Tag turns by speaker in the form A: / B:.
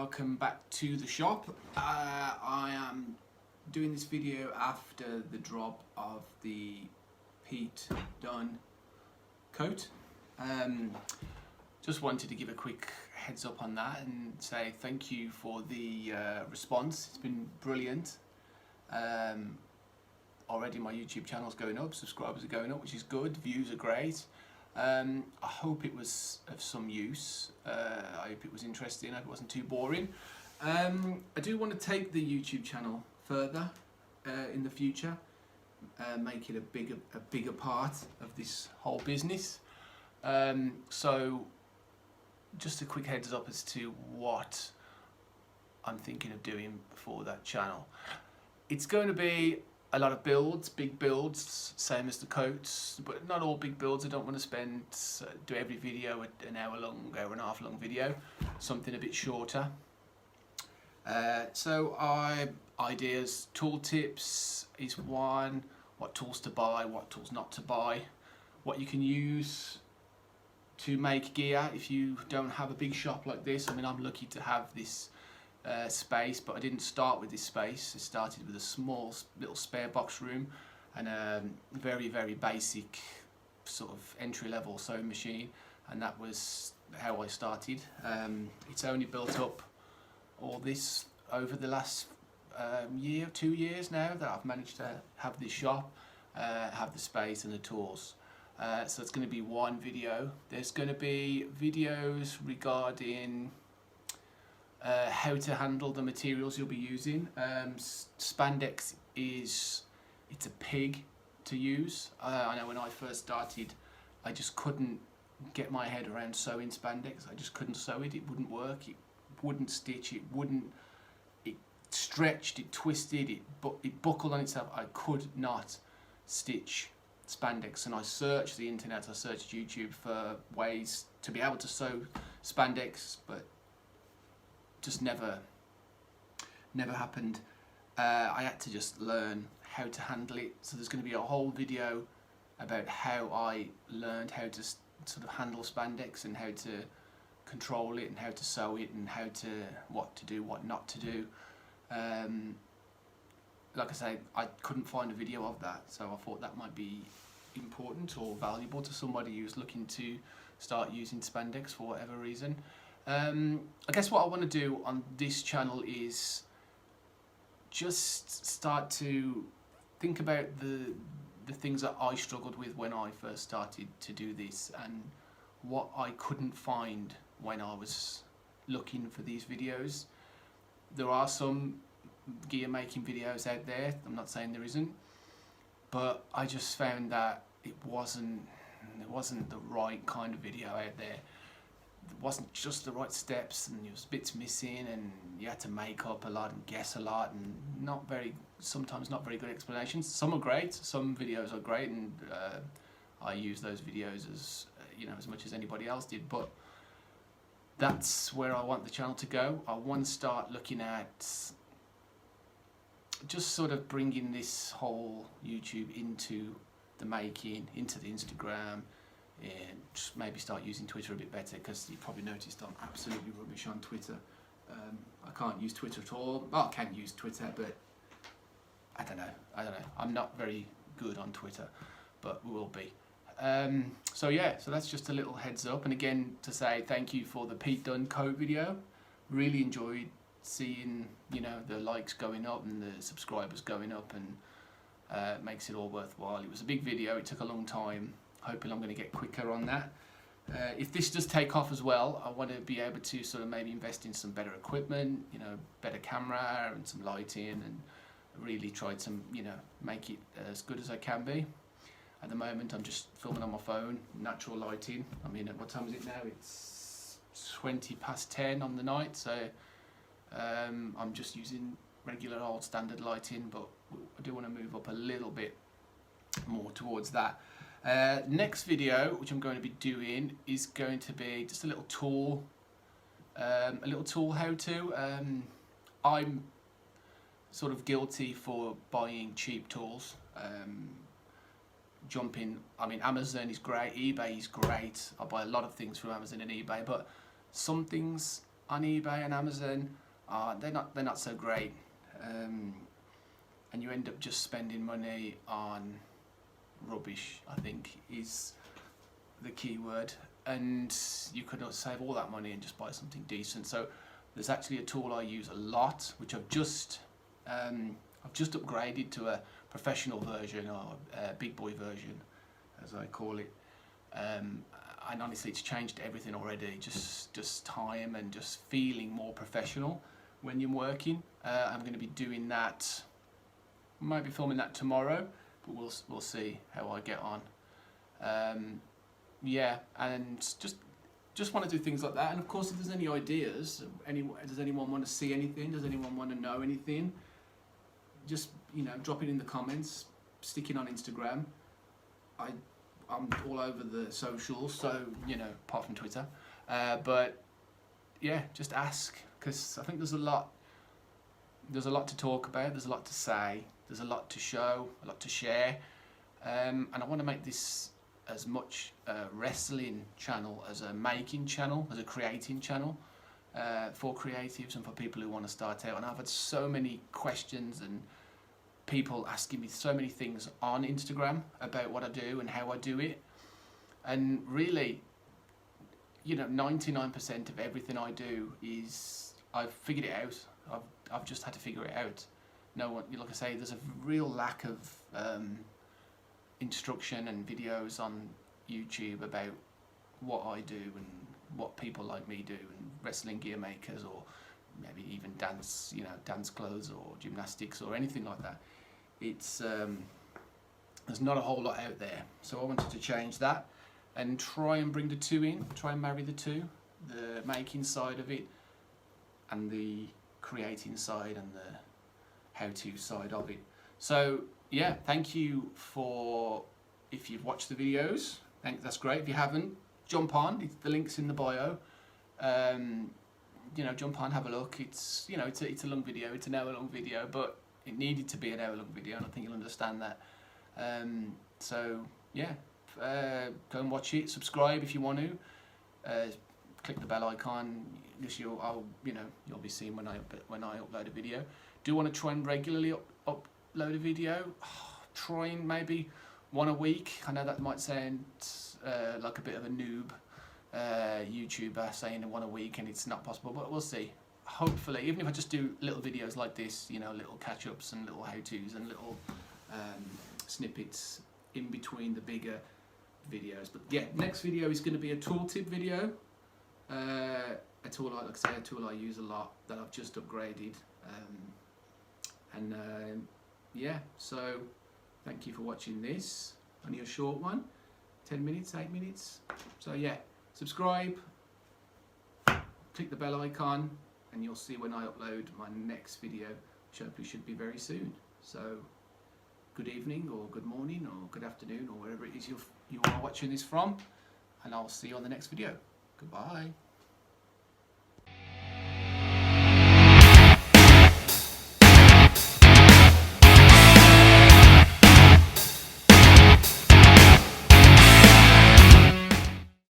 A: welcome back to the shop. I am doing this video after the drop of the Pete Dunne coat. Just wanted to give a quick heads up on that and say thank you for the response. It's been brilliant. Already my YouTube channel's going up, subscribers are going up, which is good, views are great. I hope it was of some use. I hope it was interesting. I hope it wasn't too boring. I do want to take the YouTube channel further in the future, make it a bigger part of this whole business. So just a quick heads up as to what I'm thinking of doing for that channel. It's going to be a lot of builds, big builds, same as the coats, but not all big builds. I don't want to do every video an hour and a half long video, something a bit shorter. So ideas, tool tips is one, what tools to buy, what tools not to buy, what you can use to make gear if you don't have a big shop like this. I mean, I'm lucky to have this space, but I didn't start with this space. I started with a small little spare box room and a very basic sort of entry-level sewing machine, and that was how I started. It's only built up all this over the last year, 2 years now that I've managed to have this shop, have the space and the tools. So it's going to be one video. There's going to be videos regarding how to handle the materials you'll be using. Spandex it's a pig to use. I know when I first started I just couldn't get my head around sewing spandex. I just couldn't sew it. It wouldn't work, it wouldn't stitch, it stretched, it twisted, it buckled on itself. I could not stitch spandex, and I searched the internet, I searched YouTube for ways to be able to sew spandex, but just never happened. I had to just learn how to handle it. So there's going to be a whole video about how I learned how to sort of handle spandex and how to control it and how to sew it and what to do, what not to do. Like I say, I couldn't find a video of that, so I thought that might be important or valuable to somebody who's looking to start using spandex for whatever reason. I guess what I want to do on this channel is just start to think about the things that I struggled with when I first started to do this and what I couldn't find when I was looking for these videos. There are some gear making videos out there, I'm not saying there isn't, but I just found that it wasn't the right kind of video out there. It wasn't just the right steps, and there was bits missing, and you had to make up a lot and guess a lot, and sometimes not very good explanations. Some are great, some videos are great, and I use those videos as as much as anybody else did. But that's where I want the channel to go. I want to start looking at just sort of bringing this whole YouTube into the making, into the Instagram, and just maybe start using Twitter a bit better, because you probably noticed I'm absolutely rubbish on Twitter. I can't use Twitter at all. Well, I can use Twitter, but I don't know. I'm not very good on Twitter, but we will be. So yeah, so that's just a little heads up, and again to say thank you for the Pete Dunne coat video. Really enjoyed seeing the likes going up and the subscribers going up, and makes it all worthwhile. It was a big video, it took a long time. Hoping I'm going to get quicker on that. If this does take off as well, I want to be able to sort of maybe invest in some better equipment, better camera and some lighting, and really try to make it as good as I can be. At the moment I'm just filming on my phone, natural lighting. I mean, what time is it now? It's 10:20 on the night, so I'm just using regular old standard lighting, but I do want to move up a little bit more towards that. Next video, which I'm going to be doing, is going to be just a little tool how-to. I'm sort of guilty for buying cheap tools. Amazon is great, eBay is great. I buy a lot of things from Amazon and eBay, but some things on eBay and Amazon, they're not so great, and you end up just spending money on rubbish, I think is the key word. And you could save all that money and just buy something decent. So there's actually a tool I use a lot, which I've just upgraded to a professional version, or a big boy version, as I call it. And honestly, it's changed everything already. Just time and just feeling more professional when you're working. I'm going to be doing that. Might be filming that tomorrow, but we'll see how I get on. Yeah, and just want to do things like that. And of course, if there's any ideas, does anyone want to see anything? Does anyone want to know anything? Just, you know, drop it in the comments. Stick it on Instagram. I'm all over the socials, so, you know, apart from Twitter. But yeah, just ask, because I think there's a lot to talk about. There's a lot to say. There's a lot to show. A lot to share. And I want to make this as much a wrestling channel as a making channel, as a creating channel, for creatives and for people who want to start out. And I've had so many questions and people asking me so many things on Instagram about what I do and how I do it. And really, you know, 99% of everything I do is I've figured it out. I've just had to figure it out. No one, like I say, there's a real lack of instruction and videos on YouTube about what I do and what people like me do, and wrestling gear makers, or maybe even dance, you know, dance clothes or gymnastics or anything like that. It's there's not a whole lot out there, so I wanted to change that and try and bring the two in, try and marry the two, the making side of it and the creating side and the how-to side of it. So yeah, thank you for, if you've watched the videos, that's great. If you haven't, jump on, the link's in the bio. You know, jump on, have a look. It's, you know, it's a long video, it's an hour long video, but it needed to be an hour long video, and I think you'll understand that. So yeah, go and watch it, subscribe if you want to, click the bell icon, because you'll be seeing when I upload a video. Do want to try and regularly upload a video, trying maybe one a week. I know that might sound like a bit of a noob YouTuber saying one a week, and it's not possible, but we'll see. Hopefully, even if I just do little videos like this, you know, little catch-ups and little how-tos and little snippets in between the bigger videos. But yeah, next video is going to be a tooltip video. A tool, like I say, a tool I use a lot that I've just upgraded. Yeah, so thank you for watching this. Only a short one, 10 minutes, 8 minutes. So yeah, subscribe, click the bell icon, and you'll see when I upload my next video, which hopefully should be very soon. So good evening, or good morning, or good afternoon, or wherever it is you are watching this from, and I'll see you on the next video. Goodbye.